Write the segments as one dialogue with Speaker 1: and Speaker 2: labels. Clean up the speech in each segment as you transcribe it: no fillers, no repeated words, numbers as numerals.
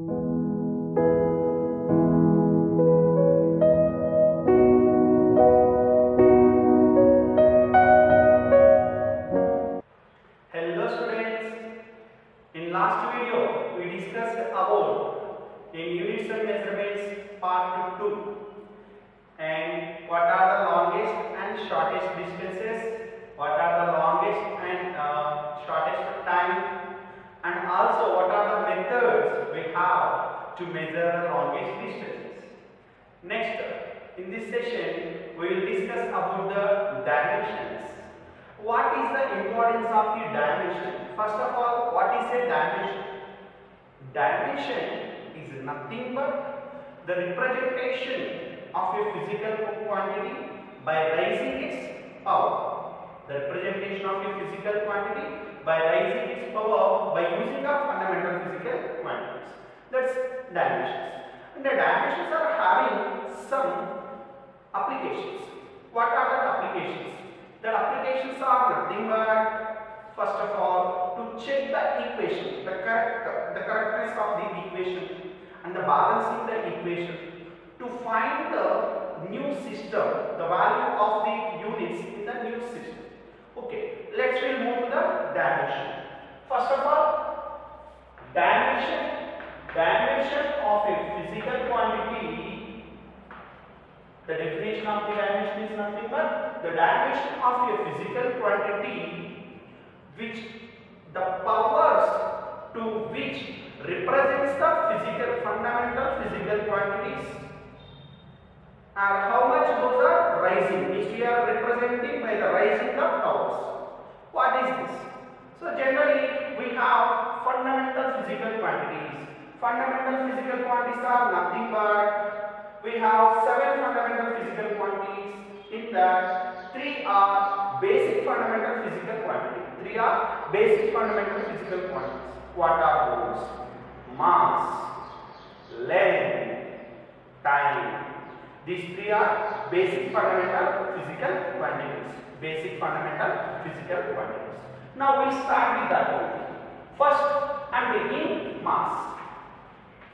Speaker 1: Hello students, in last video we discussed about in units and measurements part 2 and what are the longest and shortest distances, what are the longest and shortest time, and also what are the methods we have to measure the longest distances. Next, in this session we will discuss about the dimensions. What is the importance of the dimension? First of all, what is a dimension? Dimension is nothing but the representation of a physical quantity by raising its power. The representation of a physical quantity by raising its power by using of fundamental physical quantities. That's dimensions. And the dimensions are having some applications. What are the applications? The applications are nothing but, first of all, to check the equation, the correctness of the equation and the balancing the equation, to find the new system, the value of the units in the new system. Okay, let's move to the dimension. First of all, dimension of a physical quantity. The definition of the dimension is nothing but the dimension of a physical quantity which the powers to which represents the fundamental physical quantities and how much those are rising, which we are representing by the rising of powers. What is this? So generally we have fundamental physical quantities. Fundamental physical quantities are nothing but we have 7 fundamental physical quantities. In that, 3 are basic fundamental physical quantities. 3 are basic fundamental physical quantities. What are those? Mass, length, time. These 3 are basic fundamental physical quantities. Basic fundamental physical quantities. Now we start with that one. First, I am taking mass.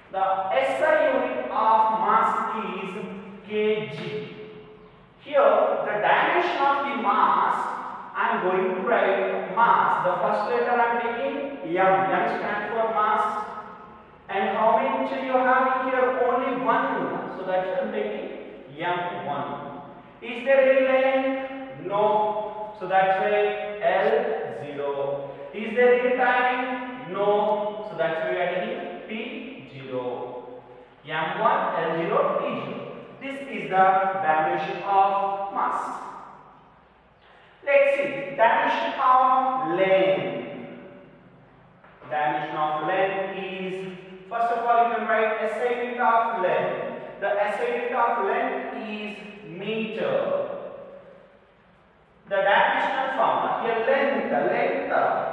Speaker 1: The SI unit of mass is kg. Here, the dimension of the mass, I am going to write mass. The first letter I am taking M. M stands for mass. And how many you have here? Only one. So that's I am taking M1. Is there any length? No. So that's why L0. Is there any time? No. So that's why we are taking P0. M1, L0, T0. This is the dimension of mass. Let's see. Dimension of length. Dimension of length is, first of all, you can write SI unit of length. The SI unit of length is meter. The dimensional formula here, length,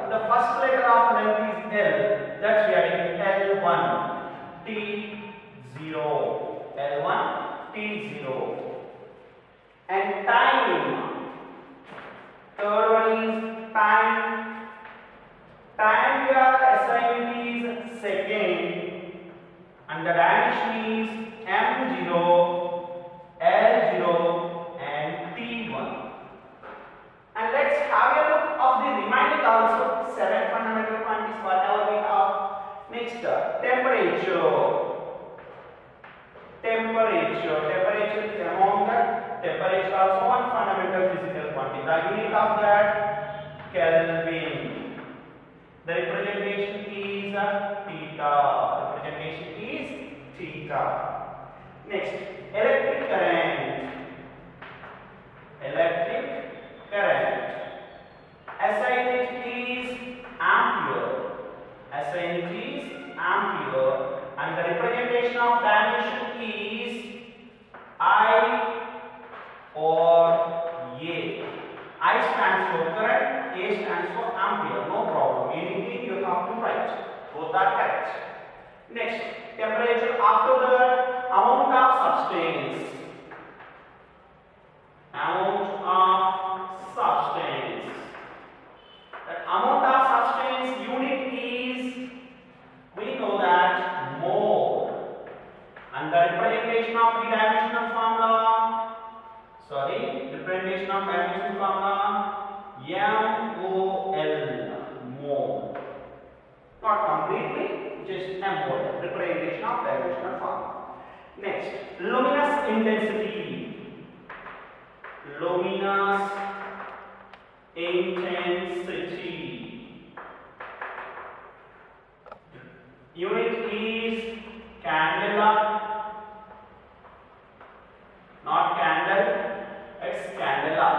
Speaker 1: the first letter of length is L. That's we are taking L1, T0. L1, T0. And time. Third one is time. Time here SI unit is second. And the dimension is M0, L0 and T1. And let's have a look of the remaining also 7 fundamental quantities whatever we have. Next, temperature. Temperature is among that. Temperature also one fundamental physical quantity. The unit of that Kelvin. The representation is theta. Representation is theta. Next, electric current. Electric current. SI unit is ampere. SI unit is ampere. And the representation of dimension is I or A. I stands for current, A stands for ampere. No problem. Anything you have to write. Both are correct. Next, temperature. After that, amount of substance. Amount of substance. That amount of substance unit is, we know that mole. of the dimensional formula. Sorry, representation of dimensional formula MOL, mole. Not completely, just MOL, representation of dimensional formula. Next, luminous intensity. Luminous intensity. Unit is candela, not candle, it's candela,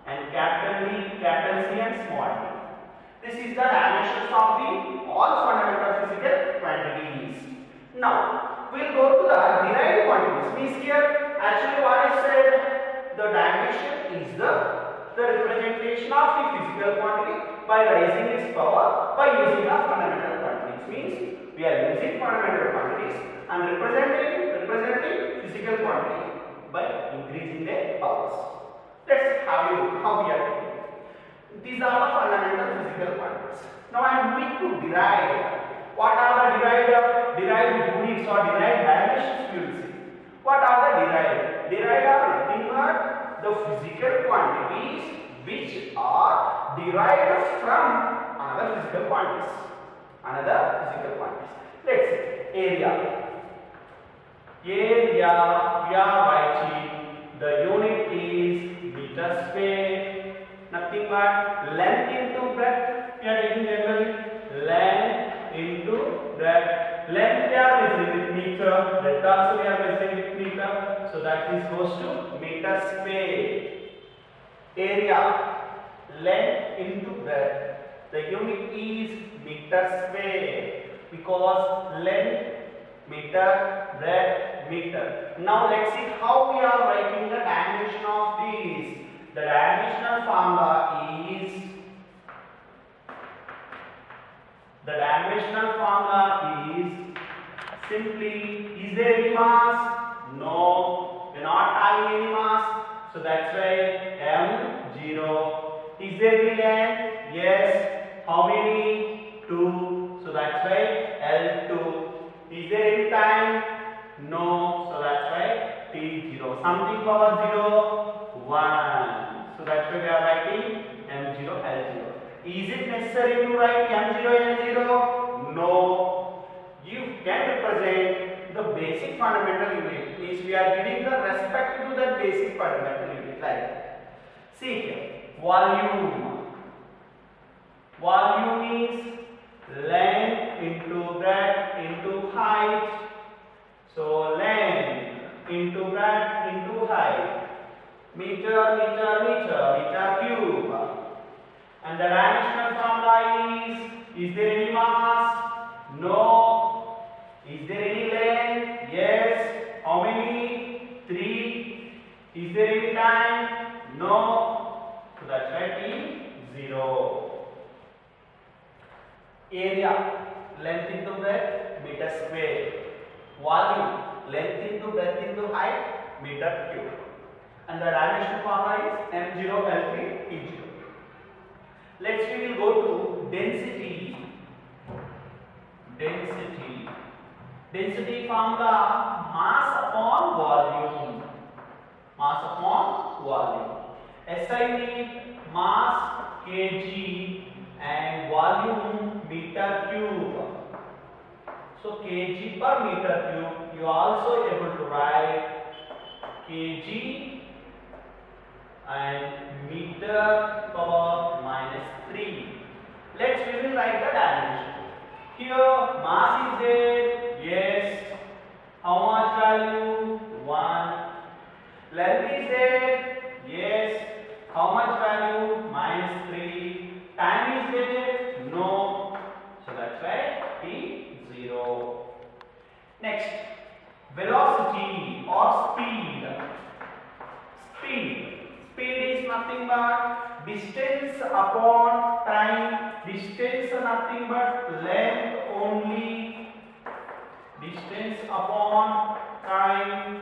Speaker 1: and capital D, capital C and small d. This is the dimensions of the all fundamental physical quantities. Now, we will go to the derived quantities. Means here, actually what I said, the dimension is the representation of the physical quantity by raising its power by using the fundamental quantities. Means we are using fundamental quantities and representing physical quantity by increasing their powers. Let's have a look how we are doing. These are the fundamental physical quantities. Now I am going to derive. What are the derived units or derived dimensions? You will see. What are the derived? Derived are nothing but the physical quantities which are derived from another physical quantities. Let's see. Area. Area, we are writing the unit is meter square. Nothing but length into breadth. We are taking generally length into breadth. Length we are measuring with meter. Breadth also we are measuring with meter. So that is goes to meter square. Area, length into breadth. The unit is meter square because length meter, breadth meter. Now let's see how we are writing the dimension of these. The dimensional formula is simply, is there any mass? No, we are not having any mass. So that's why M0. Is there any length? Yes. How many? 2. So that's why L2. Is there any time? No. So that's why T0. Something power 0? 1. So that's why we are writing M0, L0. Is it necessary to write M0, L0? No. You can represent the basic fundamental unit. Means we are giving the respect to that basic fundamental unit. Like, see here, volume. Volume is length into breadth into height. So length into breadth into height. Meter cube. And the dimensional formula is there any mass? No. Is there any length? Yes. How many? 3. Is there any time? No. So that's why T0. Area, length into breadth, meter square. Volume, length into breadth into height, meter cube. And the dimension formula is M0, L3, T0. We will go to density. Density formula, mass upon volume. SI means mass kg and volume meter cube. So kg per meter cube, you are also able to write kg and meter power minus 3. We will write the dimension. Here mass is there, yes. How much value? 1. Length is there, yes. How much value? minus 3. Time is there, no. So that's why T0. Next, velocity or speed. Speed is nothing but distance upon time. Distance nothing but length only. Distance upon time.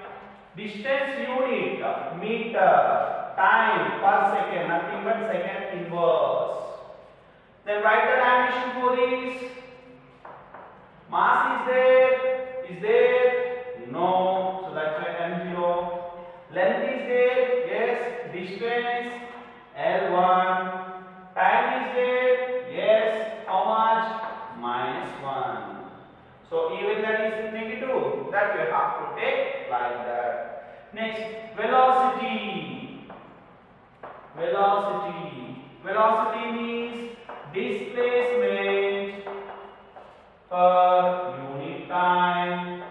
Speaker 1: Distance unit meter. Time per second, nothing but second inverse. Then write the dimension for this. Mass is there? No. So that's So even that is negative, that you have to take like that. Next, velocity. Velocity. Velocity means displacement per unit time.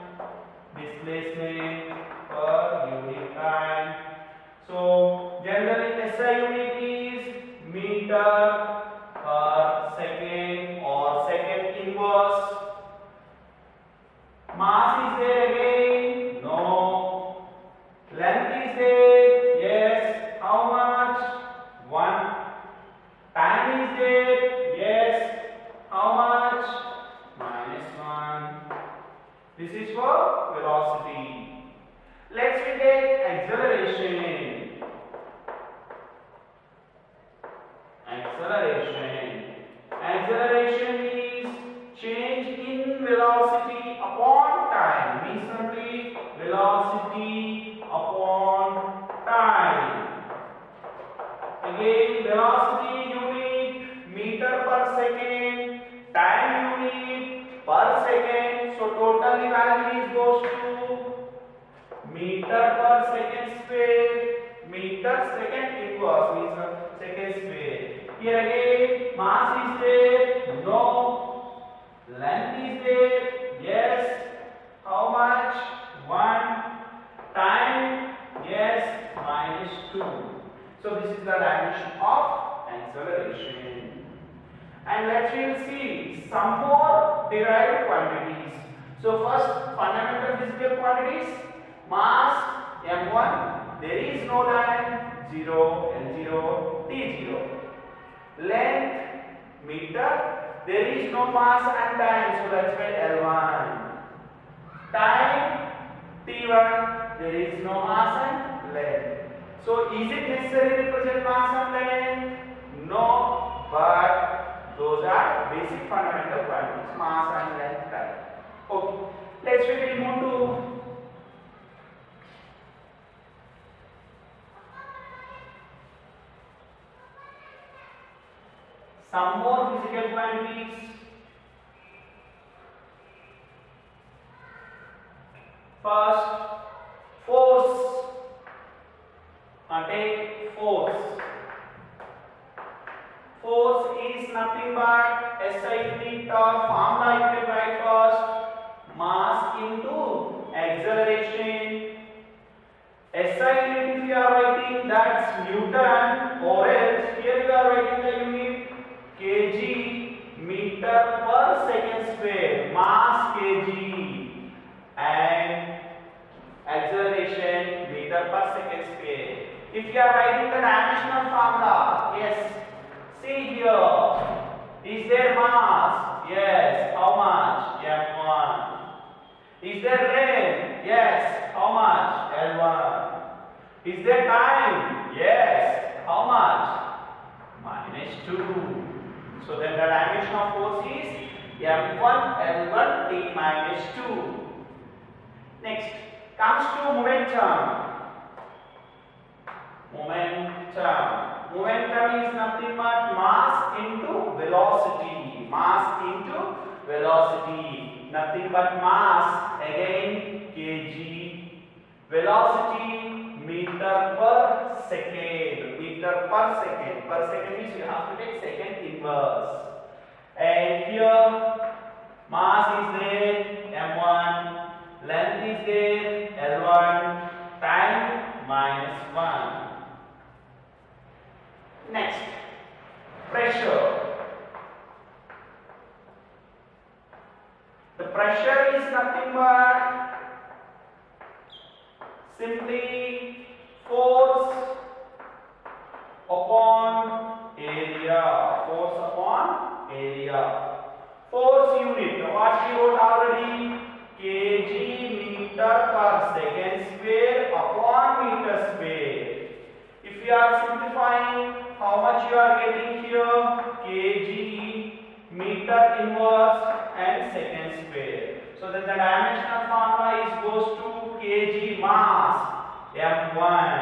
Speaker 1: Displacement per unit time. So generally SI unit is meter per second or second inverse. Mass is there again? No. Length is there? Yes. How much? 1. Time is there? Yes. How much? -1. This is for velocity. Let's take acceleration. Acceleration. Acceleration is change in velocity upon time. Means simply velocity upon time. Again, velocity unit meter per second, time unit per second. So totally value is goes to meter per second square. Meter second inverse means second square. Here again, mass is there? No. Length is there? Yes. How much? 1. Time? Yes. -2. So this is the dimension of acceleration. And let's see some more derived quantities. So first, fundamental physical quantities. Mass m1. There is no time. 0, L0, T0. Length meter. There is no mass and time, so that's why L1. Time T1. There is no mass and length. So is it necessary to represent mass and length? No, but those are basic fundamental quantities, mass and length time. Okay, let's quickly move to some more physical quantities. First, force. Take force. Force is nothing but SI unit or formula you can write first. Mass into acceleration. SI unit if you are writing, that's Newton, or else here you are writing the unit kg, meter per second square, mass kg, and acceleration meter per second square. If you are writing the dimensional formula, yes, see here, is there mass? Yes. How much? m1. Is there length? Yes. How much? L1. Is there time? Yes. How much? -2. So then the dimension of force is m1 L1 T -2. Next comes to momentum. Momentum is nothing but mass into velocity. Mass into velocity. Nothing but mass. Again kg. Velocity meter per second. Meter per second. Per second means you have to take second inverse. And here mass is there m1. Length is there L1. Time -1. Next, pressure. The pressure is nothing but simply force upon area. Force upon area. Force unit, what we wrote already, kg meter per second square upon meter square. If you are simplifying, how much you are getting here? Kg meter inverse and second square. So then the dimensional formula is goes to kg mass m1.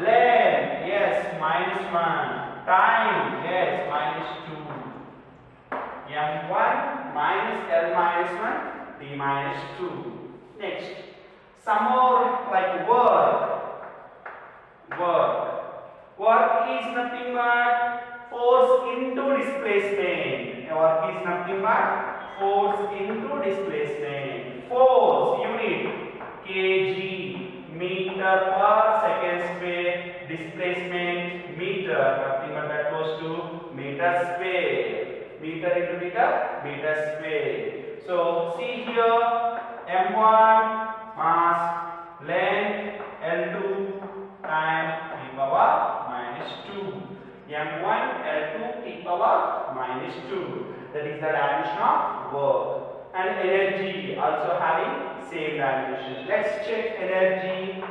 Speaker 1: Length, yes, -1. Time, yes, -2. m1 minus L -1 t minus 2. Next, some more like work. Work is nothing but force into displacement. Work is nothing but force into displacement. Force unit kg, meter per second square. Displacement meter, nothing but that goes to meter square. Meter into meter square. So see here, m1 mass, length L2 time t power minus 2. m1 L2 t power minus 2. That is the dimension of work. And energy also having same dimension. Let's check energy.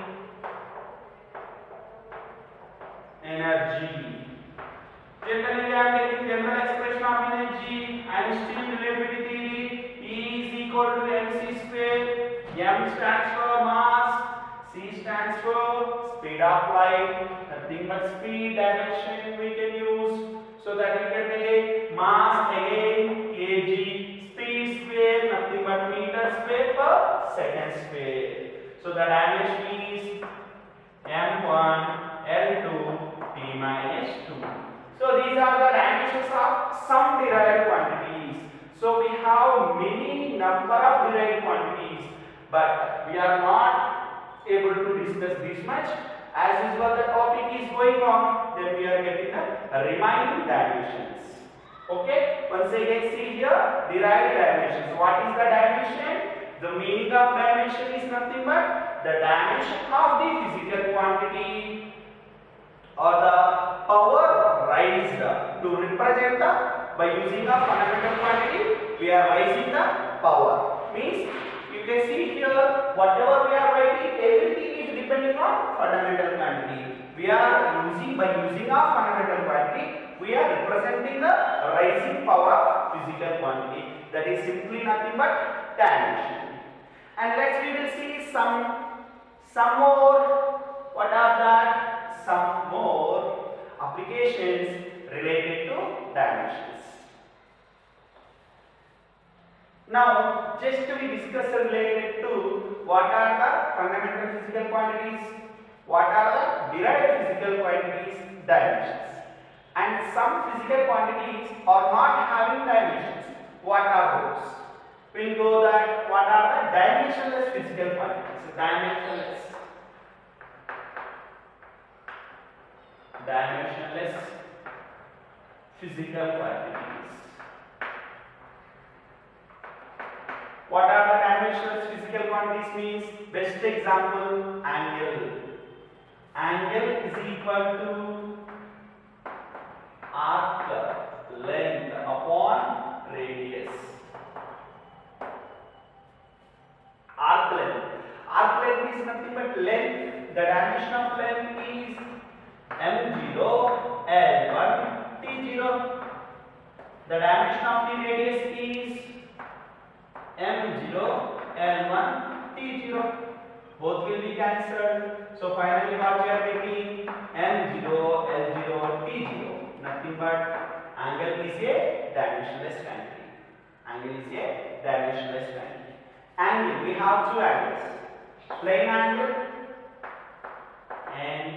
Speaker 1: Generally we are taking general expression of energy. Einstein relativity theory. E is equal to mc square. M stands for mass. C stands for speed of light. Nothing but speed dimension we can use. So that we can take mass again kg, speed square, nothing but meter square per second square. So the dimension is m1 L2 t minus 2. So these are the dimensions of some derived quantities. So we have many number of derived quantities, but we are not able to discuss this much. As usual, the topic is going on, then we are getting the remaining dimensions. Okay, once again see here derived dimensions. What is the dimension? The meaning of dimension is nothing but the dimension of the physical quantity or the power raised. To represent the, by using a fundamental quantity, we are raising the power. Means you can see here whatever we are writing, everything is depending on fundamental quantity. We are using, by using a fundamental quantity, we are representing the rising power of physical quantity. That is simply nothing but dimension. And let's we will see some more. What are that? Some more applications related to dimensions. Now, just to be discussed related to what are the fundamental physical quantities, what are the derived physical quantities, dimensions. And some physical quantities are not having dimensions. What are those? We'll go that what are the dimensionless physical quantities. So dimensionless physical quantities. What are the dimensionless physical quantities means? Best example, angle. Angle is equal to arc length upon radius. Arc length. Arc length is nothing but length. The dimension of length is m0, l1, t0. The dimension of the radius is m0, l1, t0. Both will be cancelled. So finally what we are getting? m0, l0, t0. Nothing but angle is a dimensionless quantity. Angle is a dimensionless quantity. Angle, we have two angles. Plane angle and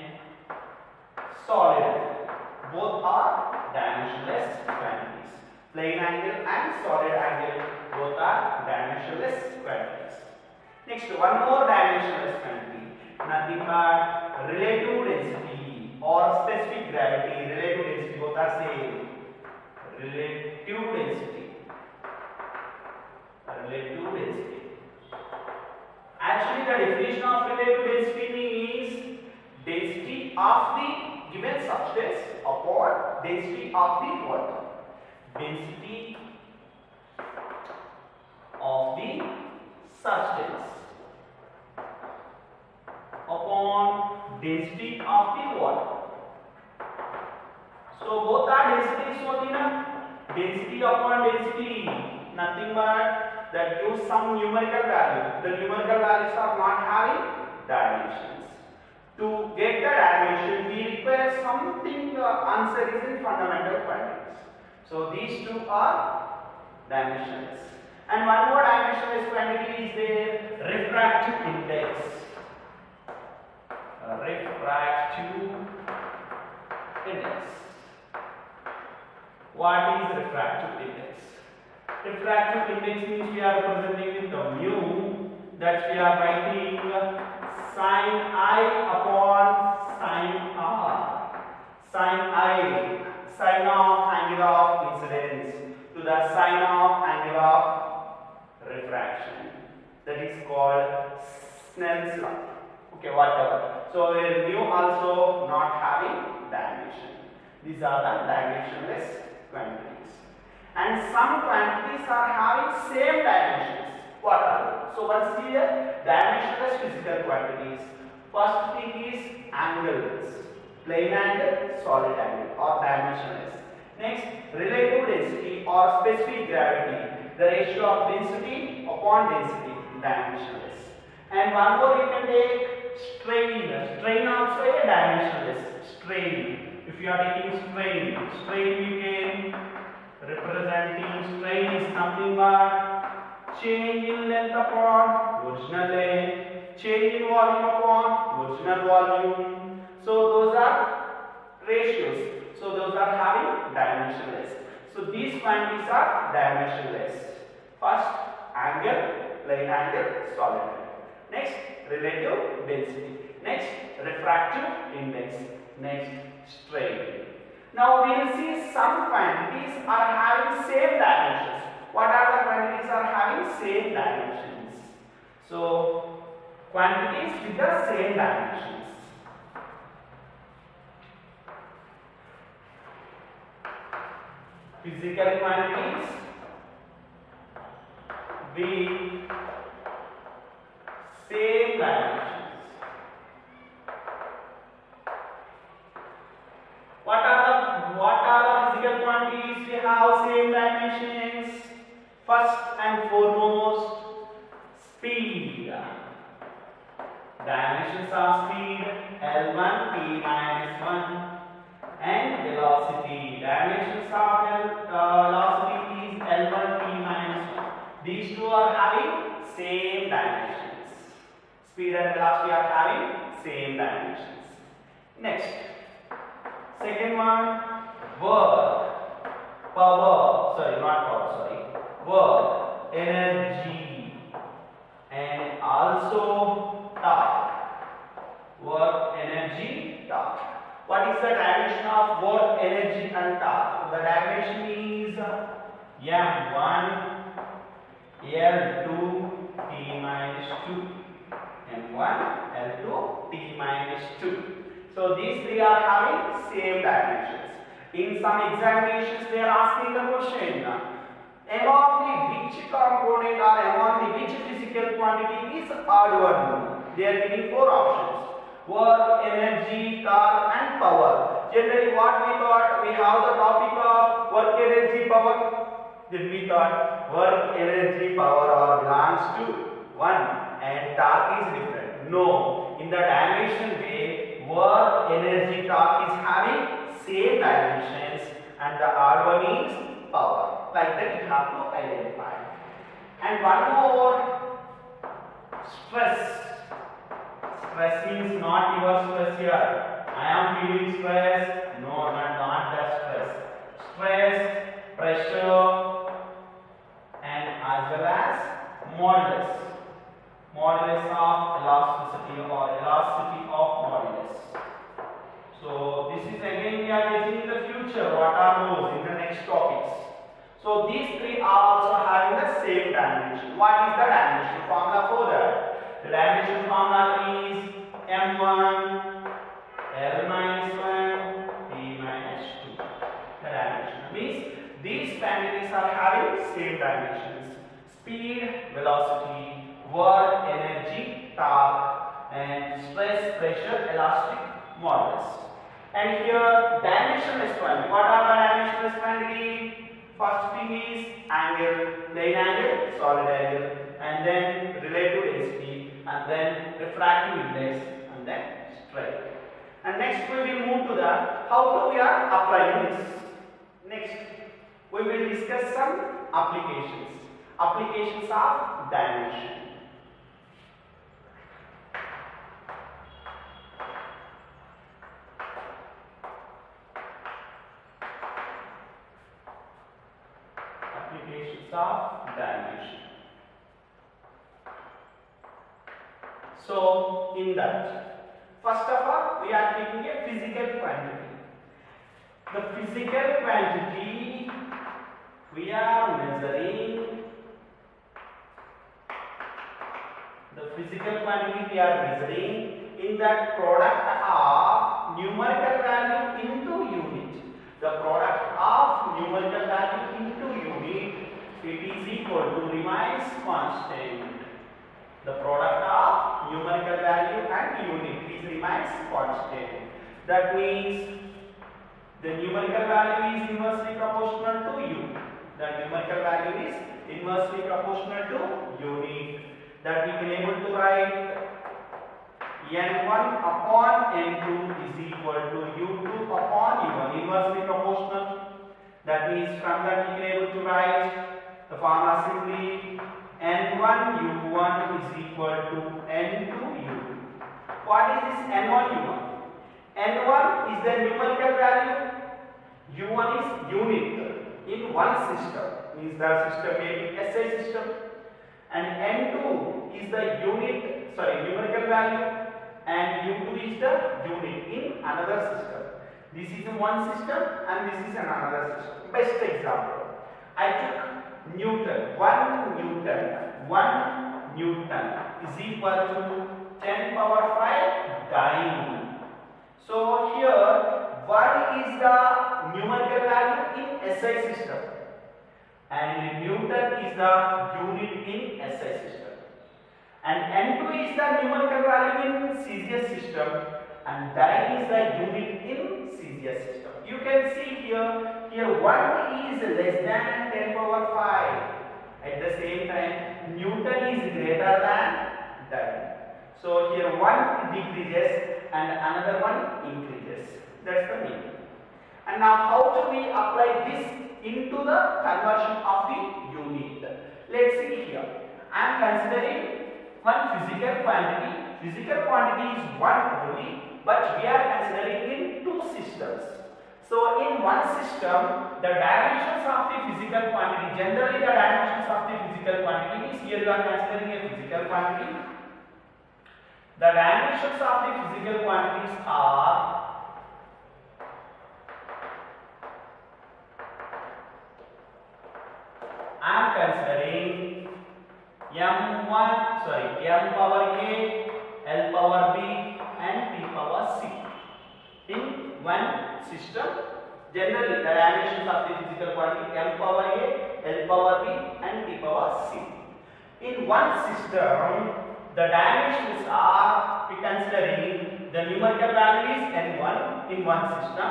Speaker 1: solid angle. Both are dimensionless quantities. Plane angle and solid angle both are dimensionless quantities. Next, one more dimensionless quantity. Nothing but relative density or specific gravity. Relative density both are same. Relative density. Relative density. Actually, the definition of relative density is density of the given substance upon density of the water. Density of the substance upon density of the water. So both are densities होती ना, density upon density, nothing but that gives some numerical value. The numerical values are not having dimensions. To get the dimension, we require something. The answer is in fundamental quantities. So these two are dimensionless. And one more dimensionless quantity index. Refractive index. What is refractive index? Refractive index means we are representing with the mu, that we are writing sin I upon sin R. Sin I, sin of angle of incidence to the sin of angle of refraction. That is called Snell's law. Okay, whatever. So where mu also not having dimension. These are the dimensionless quantities. And some quantities are having same dimensions. What are they? So let's see here dimensionless physical quantities. First thing is angles. Plane angle, solid angle or dimensionless. Next, relative density or specific gravity. The ratio of density upon density, dimensionless. And one more you can take strain. Strain also a dimensionless. Strain. If you are taking strain you can representing strain is nothing but change in length upon original length, change in volume upon original volume. So those are ratios. So those are having dimensionless. So these quantities are dimensionless. First, angle, plane angle, solid angle. Next, relative density. Next, refractive index. Next, strain. Now we will see some quantities are having same dimensions. What are the quantities are having same dimensions? So quantities with the same dimensions. Physical quantities with same dimensions. What are the physical quantities we have same dimensions? First and foremost, speed. Dimensions of speed L1 t minus 1, and velocity. Dimensions of velocity is L1 t minus 1. These two are having same dimensions. Speed and velocity are having same dimensions. Next, second one, work. Work, energy, and also torque. Work, energy, torque. What is the dimension of work, energy, and torque? The dimension is M1, L2, T minus 2. M1, L2, T minus 2. So these three are having same dimensions. In some examinations they are asking the question, among the which component or among the which physical quantity is odd one? They are giving four options: work, energy, torque, and power. Generally what we thought, we have the topic of work, energy, power. Then we thought work, energy, power all belongs to one and torque is different. No, in the dimension way, work, energy, torque is having same dimensions and the odd one is power. Like that you have to identify. And one more, stress. Stress means not your stress here. I am feeling stress. No, not that stress. Stress, pressure, and as well as modulus. Modulus of elasticity or elasticity of modulus. So this is again we are getting in the future. What are those in the next topics? So these three are also having the same dimension. What is the dimension formula for that? The dimension formula is M1 L minus 1 T minus 2. The dimension means these quantities are having same dimensions: speed, velocity, work, energy, torque, and stress, pressure, elastic modulus. And here dimensionless quantity. What are the dimensionless quantity? First thing is angle, plane angle, solid angle, and then relative density, and then refractive index, and then strain. And next we will move to the how we are applying this. Next we will discuss some applications. Applications of dimension. of dimension. So in that, first of all, we are taking a physical quantity. The physical quantity we are measuring. The physical quantity we are measuring in that product of numerical value into unit. The product of numerical value into unit, it is equal to remains constant. The product of numerical value and unit is remains constant. That means the numerical value is inversely proportional to u. The numerical value is inversely proportional to unit. That we can able to write n1 upon n2 is equal to u2 upon u1, inversely proportional. That means from that we can able to write the formula simply n1 u1 is equal to n2 u2. What is this n1 u1? n1 is the numerical value, u1 is unit in one system, means the system may be SI system, and n2 is the numerical value, and u2 is the unit in another system. This is in one system and this is in another system. Best example, I took Newton. 1 Newton is equal to 10 power 5 dyne. So here, what is the numerical value in SI system? And Newton is the unit in SI system. And N2 is the numerical value in CGS system, and dyne is the unit in CGS system. You can see here 1 is less than 10 power 5. At the same time, Newton is greater than dyne. So here 1 decreases and another one increases. That's the meaning. And now how do we apply this into the conversion of the unit? Let's see here. I am considering one physical quantity. Physical quantity is one only, but we are considering in two systems. So in one system, the dimensions of the physical quantity, generally the dimensions of the physical quantity is, here you are considering a physical quantity. The dimensions of the physical quantities are I am considering m power a, l power b and t power c. In one system, generally the dimensions of the physical quantity m power a, l power b and t power c. In one system, the dimensions are, we considering the numerical value is n1 in one system,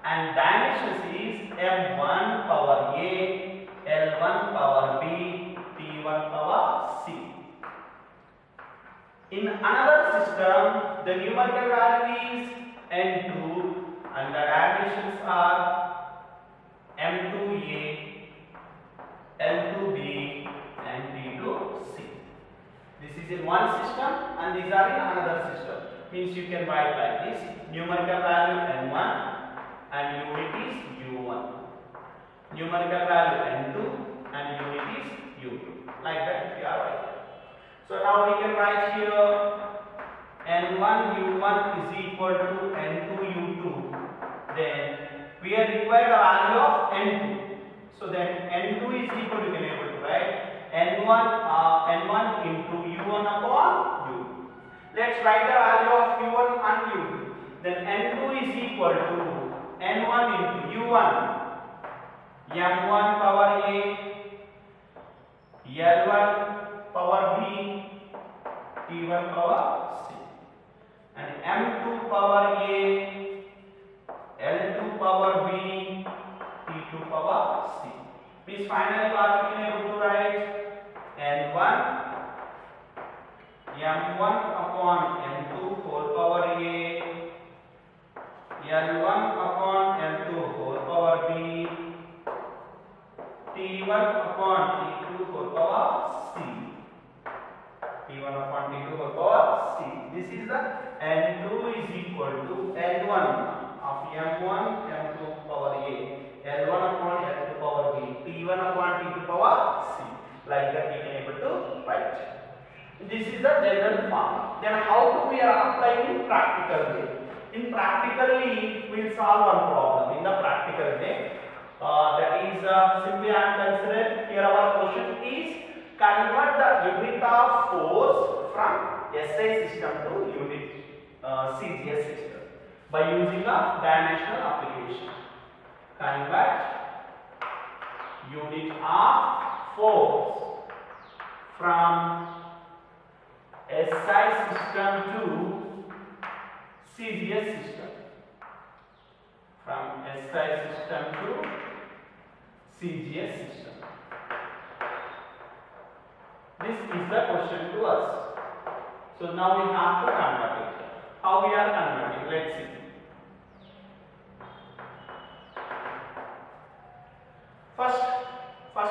Speaker 1: and dimensions is m1 power a, l1 power b, t1 power c. In another system, the numerical value is n2 and the dimensions are m2a, l2b and t2c. This is in one system and these are in another system. Means you can write like this: numerical value n1 and unit is u1. Numerical value n2 and unit is u2. Like that we are writing. So now we can write here n1 u1 is equal to n2 u2. Then we are required a value of n2. So then n2 is equal, you can able to write n1 into u1 upon u2. Let's write the value of u1 and u2. Then n2 is equal to n1 into u1, m1 power a, l1 power b, t1 power c, and m2 power a, l2 power b, t2 power c. Means finally what we can able to write n1 m1 upon m2 whole power a, l1 upon l2 whole power b, t1 upon t2 whole power c. t1 upon t2 whole power c. This is the n2 is equal to n1 of m1 m2 power a, l1 upon l2 power b, t1 upon t2 power Like that we can able to write. This is the general form. Then how do we are applying in practical way? In practically we will solve one problem in the practical way. That is simply I am considering here our question is convert the unit of force from SI system to unit CGS system by using a dimensional application. Convert unit of force from SI system to CGS system. From SI system to CGS system. This is the question to us. So now we have to convert it. How we are converting? Let's see. First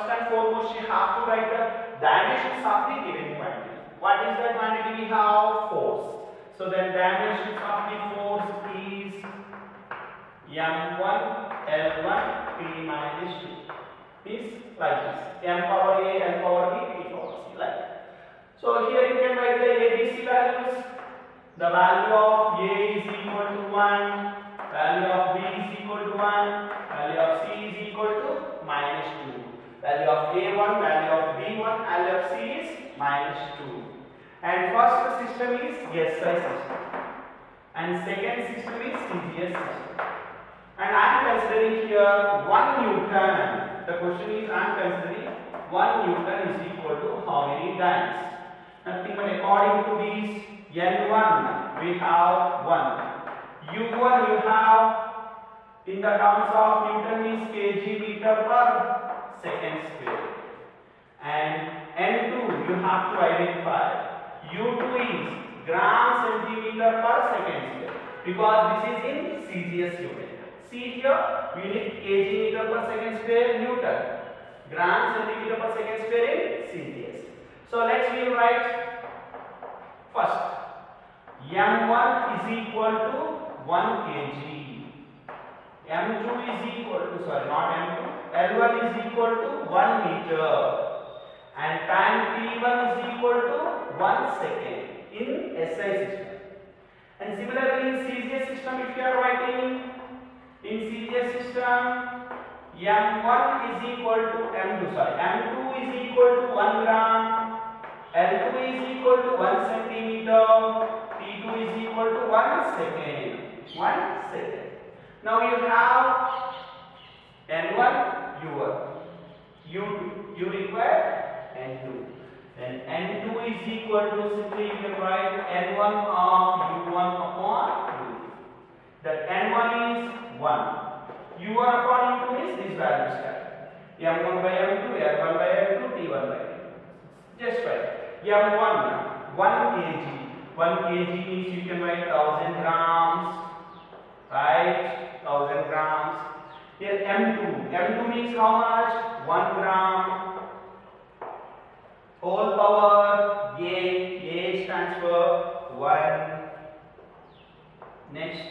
Speaker 1: and foremost, you have to write the dimensions of the given quantity. What is the quantity we have? Force. So then dimensions of the force is m1, l1, p minus 2. Is like this. M power a, n power b, p power c. Like. So here you can write the ABC values. The value of a is equal to 1, value of b is equal to 1, value of c is equal to minus 2. Value of a1, value of b1, value of c is minus 2. And first system is SI system. And second system is CGS system. And I am considering here 1 Newton. The question is I am considering 1 Newton is equal to how many dynes? Nothing but according to this N1 we have 1. U1 you have in the terms of Newton is kg meter per second square. And N2 you have to identify. U2 is gram centimeter per second square because this is in CGS unit. See here unit kg meter per second square Newton, gram centimeter per second square in CGS. So let's we write first M1 is equal to 1 kg, M2 is equal to not M2, L1 is equal to 1 meter. And time t1 is equal to 1 second in SI system. And similarly in CGS system, if you are writing in CGS system, M1 is equal to M2 is equal to 1 gram, L2 is equal to 1 centimeter, T2 is equal to 1 second. 1 second. Now you have N1, U1, U2, you require N2. Then N2 is equal to simply you can write N1 of U1 upon U2. That N1 is 1. U1 upon U2 is this value square. M1 by M2, L1 by L2, T1 by T2. Just write M1 1 kg. 1 kg means you can write 1000 grams. Right? 1000 grams. Here M2. M2 means how much? 1 gram. Whole power A stands for 1. Next,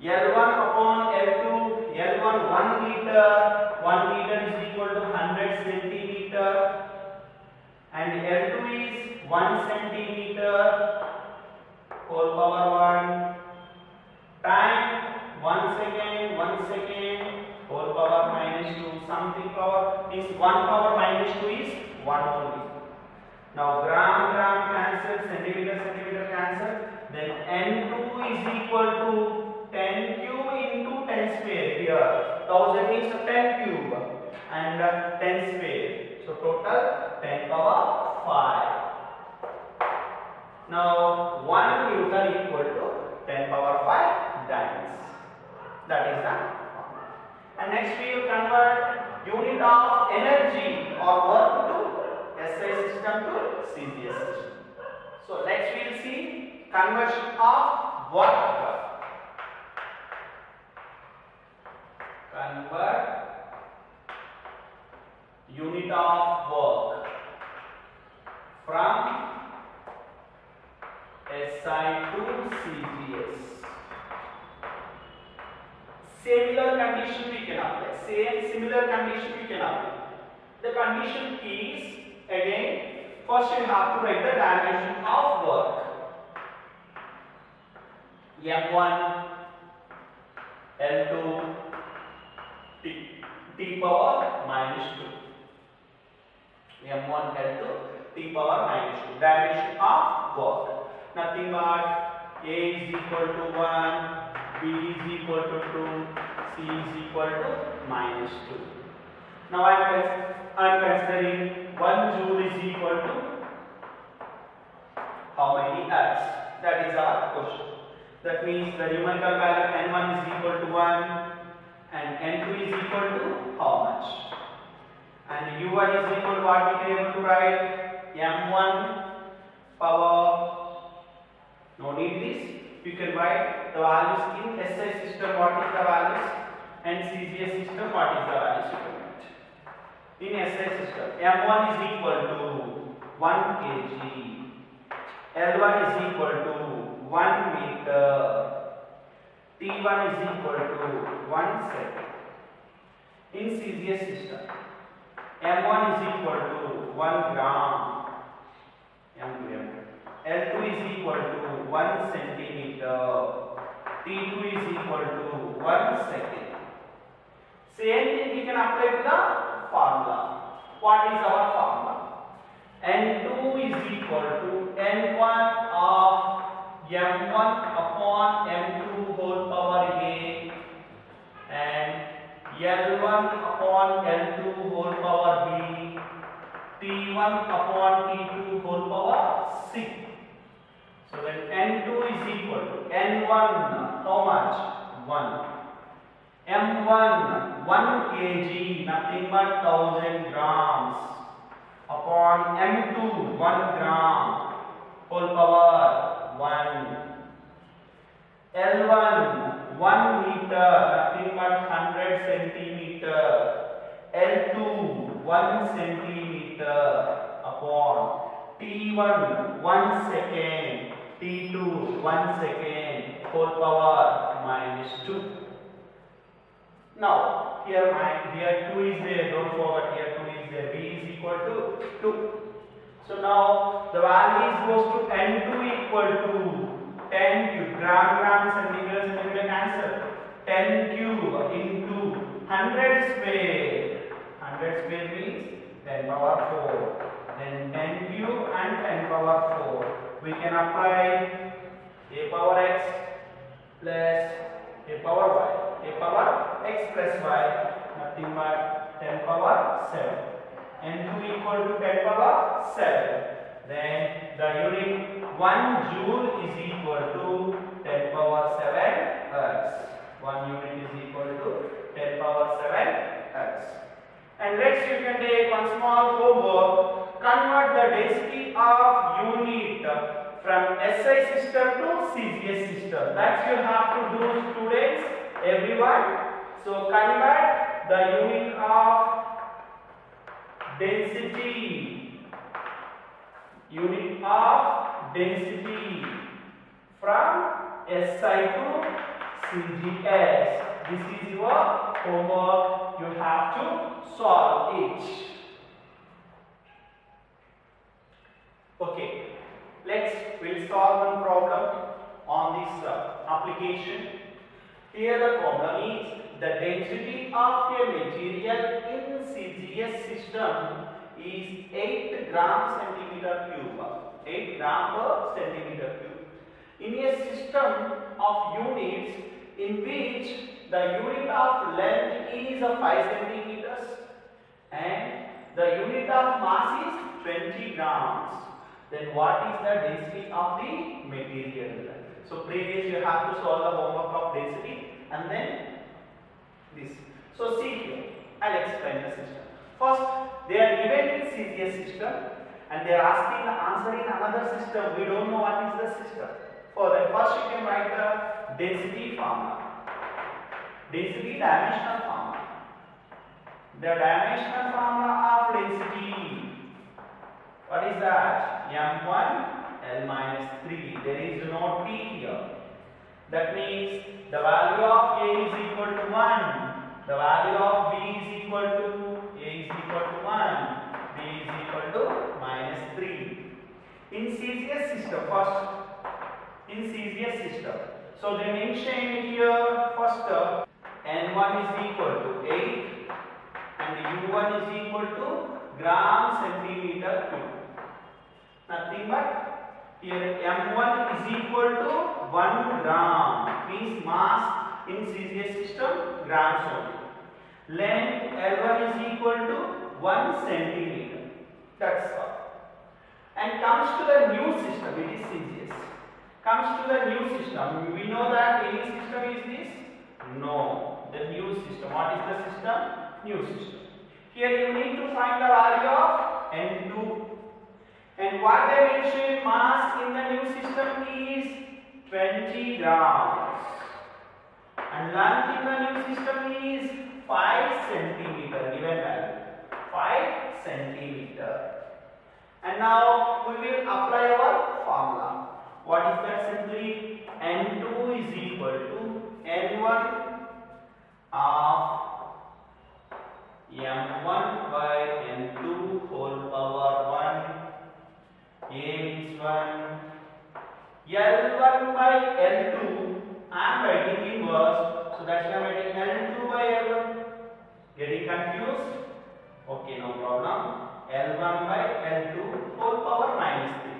Speaker 1: L1 upon L2, L1 1 meter, 1 meter is equal to 100 centimeter, and L2 is 1 centimeter, whole power 1. Time 1 second, whole power minus 2, something power means 1 power minus 2 is 1 only. Now gram cancel, centimeter cancel. Then N2 is equal to 10 cube into 10 square. Here 1000 is 10 cube and 10 square. So total 10 power 5. Now 1 Newton equal to 10 power 5 dynes. That is the. And next we will convert unit of energy or work to SI system to CGS system. So next we will see conversion of work. Convert unit of work from SI to CGS. Similar condition we can apply. Similar condition we can apply. The condition is, again, first you have to write the dimension of work. M1, L2, T power minus 2. M1, L2, T power minus 2. Dimension of work. Nothing but A is equal to 1, B is equal to 2, C is equal to minus 2. Now I am considering 1 joule is equal to how many Ergs? That is our question. That means the numerical value N1 is equal to 1 and N2 is equal to how much? And U1 is equal to what we can able to write? M1 power, no need this. You can write the values in SI system, what is the values, and CGS system, what is the values you can write. In SI system, M1 is equal to 1 kg, L1 is equal to 1 meter, T1 is equal to 1 second. In CGS system, M1 is equal to 1 gram, M2, L2 is equal to 1 centimeter, T2 is equal to 1 second. Same thing we can apply to the formula. What is our formula? N2 is equal to N1 of M1 upon M2 whole power A and L1 upon L2 whole power B, T1 upon T2 whole power C. So then N2 is equal to N1, how much? 1. M1, 1 kg, nothing but 1000 grams, upon M2, 1 gram, whole power 1. L1, 1 meter, nothing but 100 centimeter, L2, 1 centimeter, upon T1, 1 second, T2, 1 second, whole power minus 2. Now, here 2 is there, don't forget here 2 is there, B is equal to 2. So now, the value goes to N2 equal to 10 cube, gram, centimeter cancel, 10 cube into 100 square, 100 square means 10 power 4, then 10 cube and 10 power 4. We can apply a power x plus a power y, a power x plus y, nothing but 10 power 7. N2 equal to 10 power 7. Then the unit 1 joule is equal to 10 power 7 Ergs. 1 unit is equal to 10 power 7 Ergs. And next you can take one small homework. Convert the density of unit from SI system to CGS system. That you have to do, students, everyone. So convert the unit of density, from SI to CGS. This is your homework. You have to solve it. Okay, we'll solve one problem on this application. Here the problem is the density of a material in CGS system is 8 gram centimeter cube. 8 gram per centimeter cube. In a system of units in which the unit of length is 5 centimeters and the unit of mass is 20 grams, then what is the density of the material? So previous you have to solve the homework of density and then this. So see here, I'll explain the system. First, they are given in CGS system and they are asking the answer in another system. We don't know what is the system. For that, first you can write the density formula. Density dimensional formula. The dimensional formula of density. What is that? M1 L minus 3. There is no T here. That means the value of A is equal to 1. The value of B is equal to A is equal to 1, B is equal to -3. In CCS system, first, in CCS system, so they mention here first N1 is equal to 8 and U1 is equal to gram centimeter cube. Nothing but here M1 is equal to 1 gram, means mass in CCS system grams only. Length L1 is equal to 1 centimeter. That's all. And comes to the new system, it is CCS. Comes to the new system, we know that any system is this? No, the new system. What is the system? New system. Here you need to find the value of N2. And what they mention mass in the new system is 20 grams. And length in the new system is 5 centimeter, given value 5 centimeter. And now we will apply our formula. What is that? Simply N2 is equal to N1 of M1 by N2 whole power 1. A means 1. L1 by L2. I am writing inverse, so that's why I am writing L2 by L1. Getting confused? Okay, no problem. L1 by L2 whole power -3.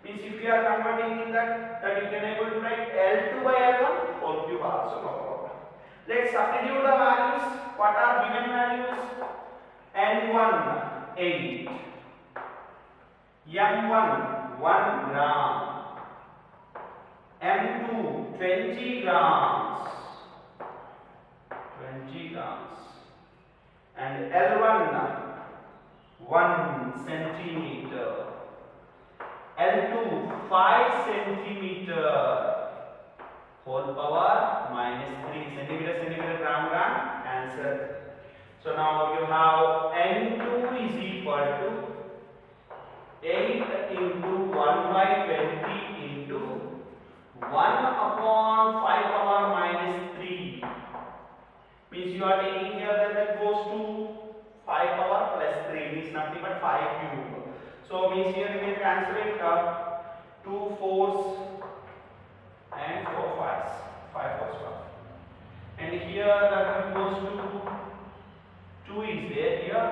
Speaker 1: Means if you are converting in that you can able to write L2 by L1 whole cube also, no problem. Let's substitute the values. What are given values? N1 8, M1 1 gram, M2 20 grams, and L1 1 centimeter, L2 5 centimeter, whole power -3. Centimeter, gram, answer. So now you have N2 is equal to 8 into 1 by 20 into 1 upon 5 power -3. Means you are taking here that goes to 5 power plus 3, means nothing but 5 cube. So means here you can cancel it 2 4s and 4 5s. 5 4s 12. And here that goes to 2 is there here.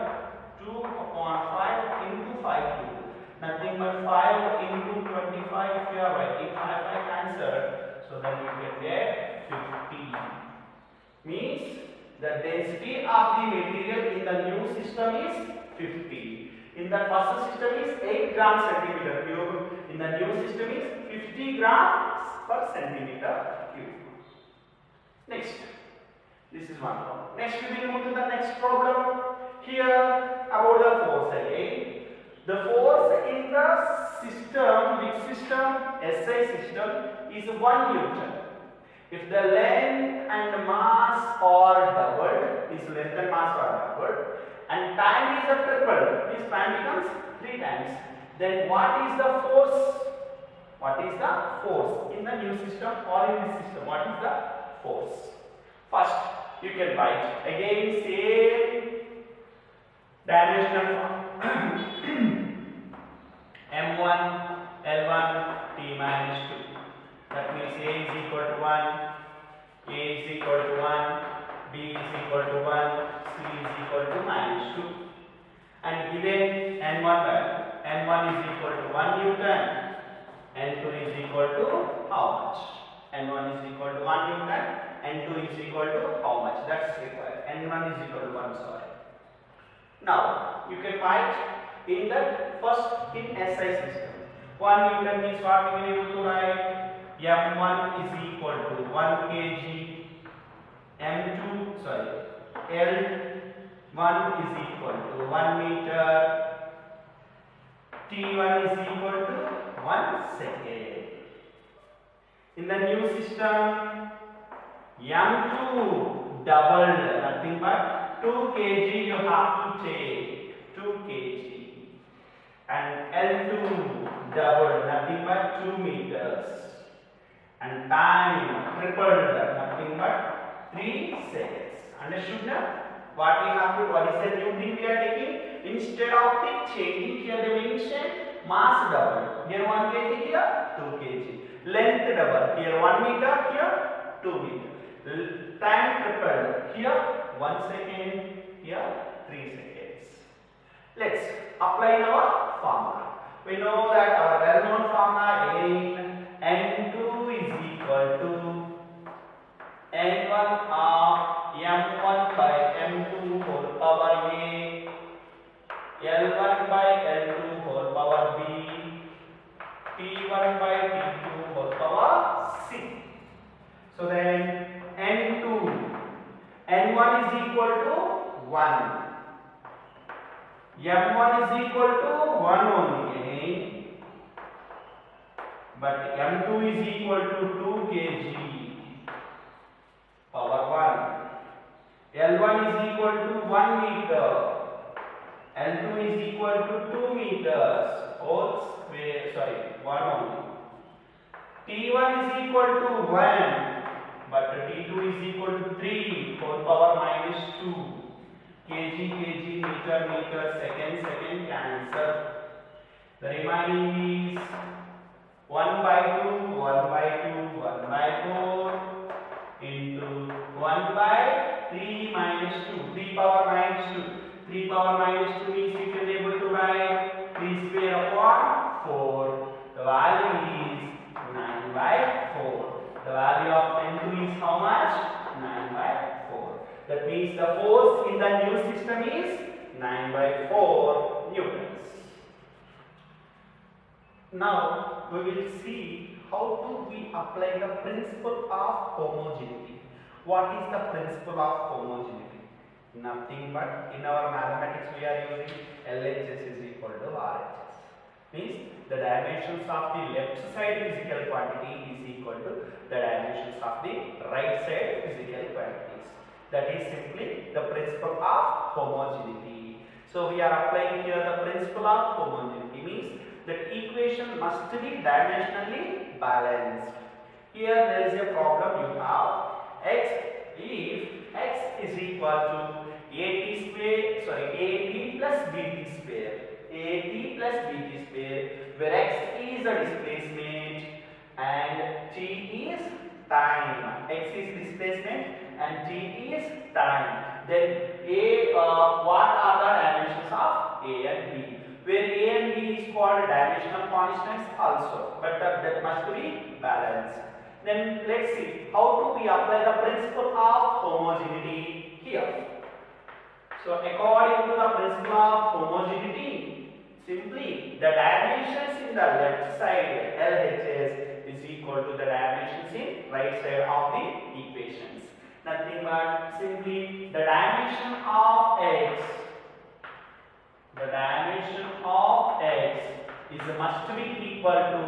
Speaker 1: 2 upon 5 into 5 cube. Nothing but 5 into 25. If you are writing 5 answer, so then you can get 50. Means the density of the material in the new system is 50. In the first system is 8 grams centimeter cube. In the new system is 50 grams per centimeter cube. Next, this is one problem. Next we will move to the next problem. Here about the force again. The force in the system, which system? SI system is 1 Newton. If the length and mass are doubled, is length and mass are doubled, and time is a triple, this time becomes 3 times. Then what is the force? What is the force in the new system or in this system? What is the force? First, you can write again same dimensional form. M1 L1 T minus 2. That means A is equal to 1, A is equal to 1, B is equal to 1, C is equal to -2. And given N1 value, N1 is equal to 1 Newton, N2 is equal to how much? N1 is equal to 1 Newton, N2 is equal to how much? That's required. N1 is equal to 1, sorry. Now, you can write in that first in SI system. 1 Newton means what we can able to write? M1 is equal to 1 kg, L1 is equal to 1 meter, T1 is equal to 1 second. In the new system, M2 doubled, nothing but 2 kg you have to take, 2 kg. And L2 doubled, nothing but 2 meters. And time tripled, nothing but 3 seconds. Understood now? What is the new thing we are taking? Instead of the changing here they mention mass double. Here 1 kg, here 2 kg. Length double. Here 1 meter, here 2 meter. Time tripled. Here 1 second, here 3 seconds. Let's apply our formula. We know that our well-known formula again, N2 is equal to N1 of M1 by M2 whole power A, L1 by L2 whole power B, T1 by T2 whole power C. So then N1 is equal to 1. M1 is equal to 1 only, but M2 is equal to 2 kg power 1. L1 is equal to 1 meter. L2 is equal to 2 meters. Whole square, sorry, 1 only. T1 is equal to 1, but T2 is equal to 3 whole power minus 2. kg, meter, meter, second, cancel. The remaining is 1 by 2, 1 by 2, 1 by 4 into 1 by 3 minus 2, 3 power minus 2. 3 power minus 2 means you can be able to write 3 square upon 4. The value is 9 by 4. The value of N2 is how much? 9 by 4. That means the force in the new system is 9 by 4 newtons. Now we will see how do we apply the principle of homogeneity. What is the principle of homogeneity? Nothing but in our mathematics we are using LHS is equal to RHS. Means the dimensions of the left side physical quantity is equal to the dimensions of the right side physical quantities. That is simply the principle of homogeneity. So we are applying here the principle of homogeneity, means that equation must be dimensionally balanced. Here there is a problem you have. If x is equal to AT plus BT square, where x is the displacement and t is time. X is displacement and t is time. Then what are the dimensions of A and B? Where A and B is called dimensional constants also, but that must be balanced. Then let's see how do we apply the principle of homogeneity here. So according to the principle of homogeneity, simply the dimensions in the left side LHS is equal to the dimensions in right side of the equations. Nothing but simply the dimension of x. The dimension of x is must be equal to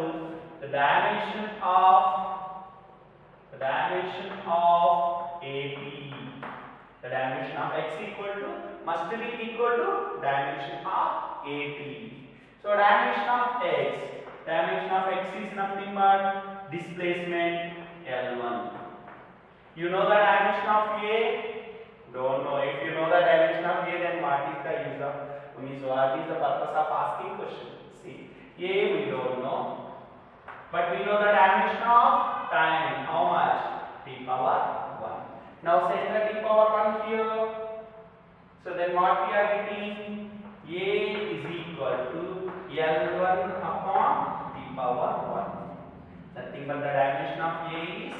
Speaker 1: the dimension of AP. The dimension of x must be equal to dimension of AP. So dimension of x is nothing but displacement L1. You know the dimension of A? Don't know. If you know the dimension of A, then what is the use of? Means what is the purpose of asking question? See, A we don't know, but we know the dimension of time. How much? T power 1. Now set the T power 1 here. So then what we are getting? A is equal to L1 upon T power 1. Nothing but the dimension of A is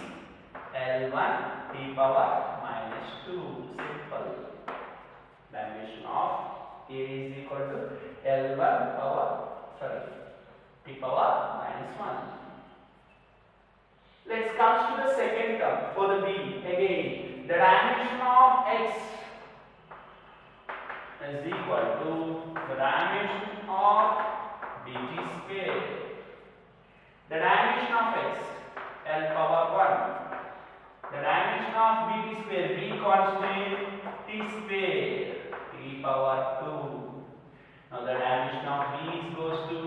Speaker 1: L1 T power minus 2. Simple. Dimension of A is equal to L1 T power minus 1. Let's come to the second term for the B. Again, the dimension of x is equal to the dimension of bt square. The dimension of x, L power 1. The dimension of bt square, B constant, T square, T power 2. Now the dimension of B goes to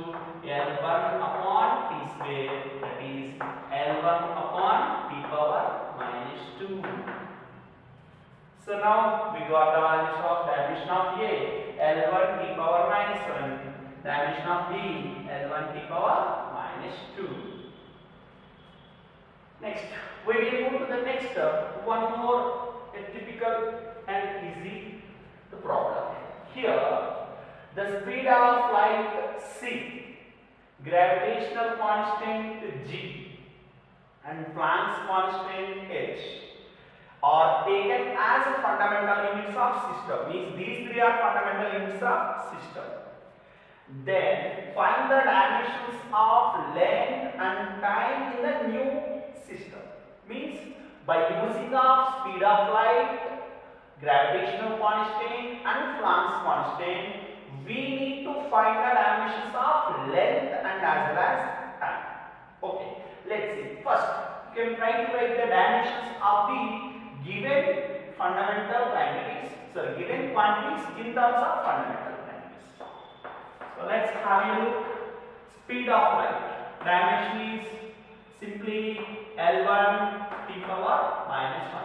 Speaker 1: L1 upon T square, that is L1 upon T power minus 2. So now we got the values of dimension of A, L1 t power minus 1, dimension of B, L1 t power minus 2. Next, we will move to the next one more typical and easy problem. Here, the speed of light c, gravitational constant g, and Planck's constant h are taken as fundamental units of system. Means these three are fundamental units of system. Then find the dimensions of length and time in the new system. Means by using of speed of light, gravitational constant and Planck's constant, we need to find the dimensions of length and as well as time. Okay, let's see. First, you can try to write the dimensions of the given fundamental quantities. So given quantities in terms of fundamental quantities. So let's have a look. Speed of light. Dimension is simply L1 t power minus 1.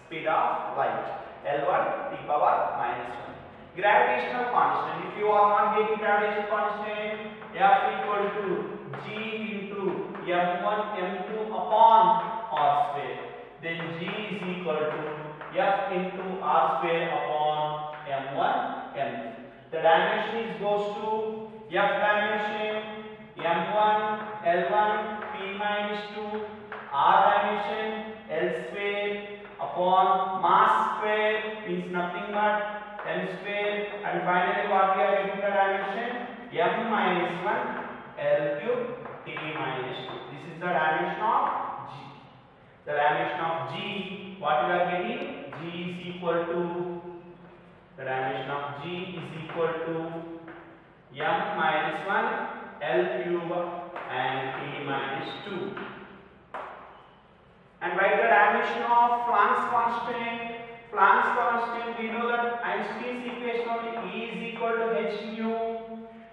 Speaker 1: Speed of light. L1 t power minus 1. Gravitational constant. If you are not getting gravitational constant, F equal to G into M1 M2 upon R square. Then G is equal to F into R square upon M1 M2. The dimension goes to F dimension M1 L1 P minus 2, R dimension L square upon mass square means nothing but M square, and finally what we are getting the dimension M minus 1 L cube T minus 2. This is the dimension of G. The dimension of G, what we are getting? G is equal to, the dimension of G is equal to M minus 1 L cube and T minus 2. And write the dimension of Planck's constant. Planck's constant, we know that Einstein's equation of E is equal to h nu.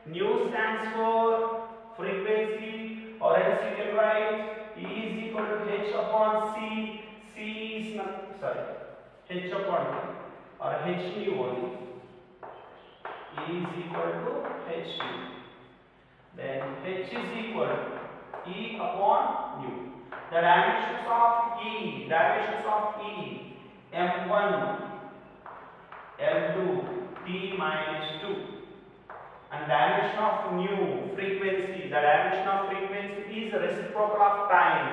Speaker 1: Nu stands for frequency, or else you can write E is equal to h upon c. C is not, sorry, h upon t, or h nu only. E is equal to h nu. Then h is equal to E upon nu. The dimensions of E, M1, L2, T minus 2, and dimension of nu, frequency. The dimension of frequency is reciprocal of time,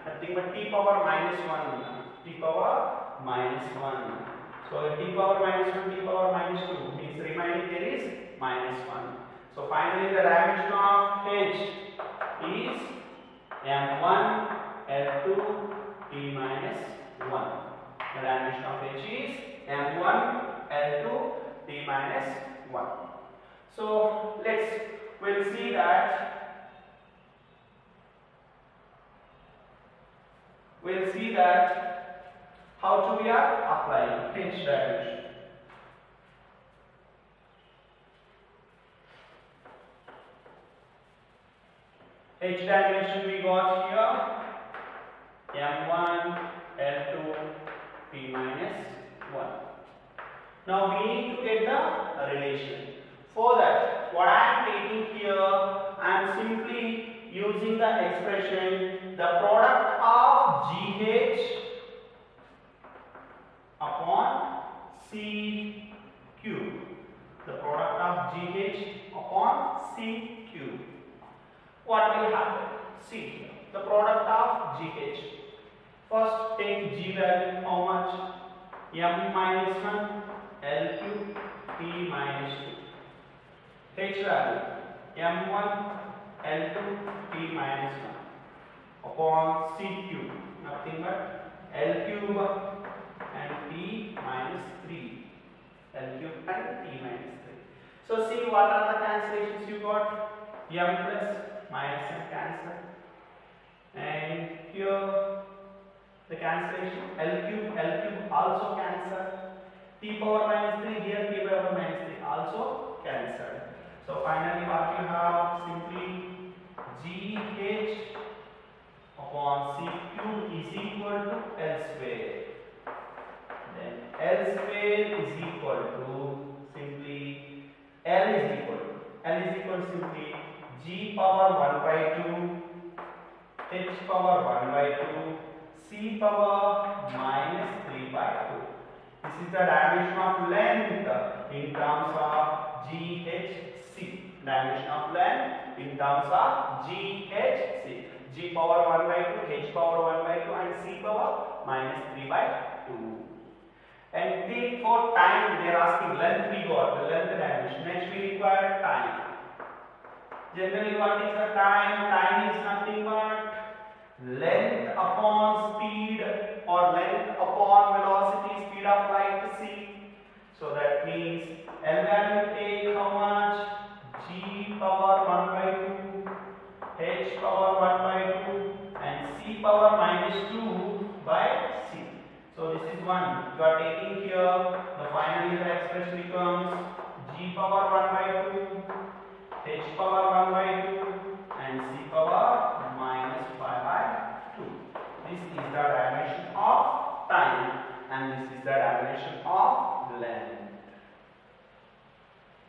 Speaker 1: nothing but t power minus 1, t power minus 1. So t power minus 1, t power minus 2 means remaining there is minus 1. So finally the dimension of H is M1, L2, T minus 1. The dimension of H is M1, L2, T minus 1. So we'll see that how to we are applying H dimension. H dimension we got here M1, L2, P minus 1. Now we need to get the relation. For that, what I am taking here, I am simply using the expression the product of GH upon C cube. The product of GH upon C cube. What will happen? See here, the product of GH. First take G value, how much? M minus 1, L cube, P minus 2. H value, M1, L2, P minus 1 upon C cube, nothing but L cube and P minus 3. L cube and P minus 3. So see what are the cancellations you got? M plus minus M cancel, and here the cancellation L cube also cancel, T power minus 3 here, T power minus 3 also cancelled. So finally what you have, simply GH upon C cube is equal to L square. then L square is equal to simply L is equal to simply G power 1 by 2 H power 1 by 2 C power minus 3 by 4. This is the dimension of length in terms of GHC. Dimension of length in terms of GHC. G power 1 by 2, H power 1 by 2 and C power minus 3 by 2. And take for time, they are asking length we got, the length dimension. Next we require time. Generally what is the time? Time is nothing but length upon speed or length upon velocity, speed of light c. So that means L value take how much? G power 1 by 2, H power 1 by 2 and C power minus 2 by C. So this is 1. You are taking here, the final expression becomes G power 1 by 2, H power 1 by 2 and C power